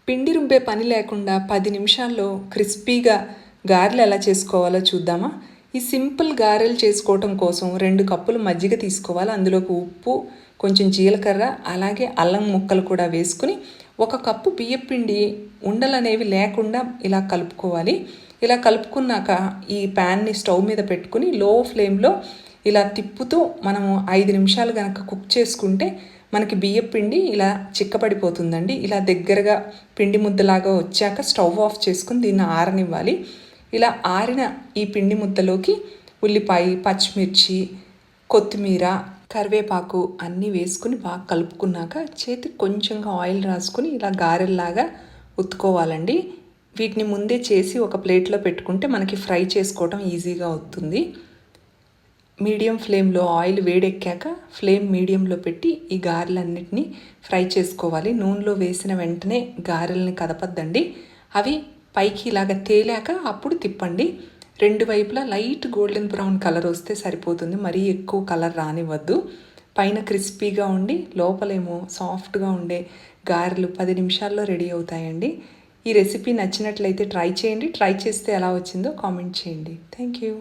పిండి రుబ్బే పని లేకుండా 10 నిమిషాల్లో క్రిస్పీగా గారెలు ఎలా చేసుకోవాలో చూద్దామా? ఈ సింపుల్ గారెలు చేసుకోవటం కోసం 2 కప్పులు మజ్జిగ తీసుకోవాలి. అందులోకి ఉప్పు, కొంచెం జీలకర్ర, అలాగే అల్లం ముక్కలు కూడా వేసుకుని 1 కప్పు బియ్యపిండి ఉండలనేవి లేకుండా ఇలా కలుపుకోవాలి. ఇలా కలుపుకున్నాక ఈ ప్యాన్ని స్టవ్ మీద పెట్టుకుని లో ఫ్లేమ్లో ఇలా తిప్పుతూ మనము 5 నిమిషాలు కనుక కుక్ చేసుకుంటే మనకి బియ్యపిండి ఇలా చిక్కపడిపోతుందండి. ఇలా దగ్గరగా పిండి ముద్దలాగా వచ్చాక స్టవ్ ఆఫ్ చేసుకుని దీన్ని ఆరనివ్వాలి. ఇలా ఆరిన ఈ పిండి ముద్దలోకి ఉల్లిపాయ, పచ్చిమిర్చి, కొత్తిమీర, కరివేపాకు అన్నీ వేసుకుని బాగా కలుపుకున్నాక చేతికి కొంచెంగా ఆయిల్ రాసుకుని ఇలా గారెల్లాగా ఉత్తుకోవాలండి. వీటిని ముందే చేసి ఒక ప్లేట్లో పెట్టుకుంటే మనకి ఫ్రై చేసుకోవడం ఈజీగా అవుతుంది. మీడియం ఫ్లేమ్లో ఆయిల్ వేడెక్కాక ఫ్లేమ్ మీడియంలో పెట్టి ఈ గారెలన్నిటినీ ఫ్రై చేసుకోవాలి. నూనెలో వేసిన వెంటనే గారెల్ని కదపద్దండి. అవి పైకి ఇలాగ తేలాక అప్పుడు తిప్పండి. 2 వైపులా లైట్ గోల్డెన్ బ్రౌన్ కలర్ వస్తే సరిపోతుంది. మరీ ఎక్కువ కలర్ రానివ్వద్దు. పైన క్రిస్పీగా ఉండి లోపలేమో సాఫ్ట్గా ఉండే గారెలు 10 నిమిషాల్లో రెడీ అవుతాయండి. ఈ రెసిపీ నచ్చినట్లయితే ట్రై చేయండి. ట్రై చేస్తే ఎలా వచ్చిందో కామెంట్ చేయండి. Thank you.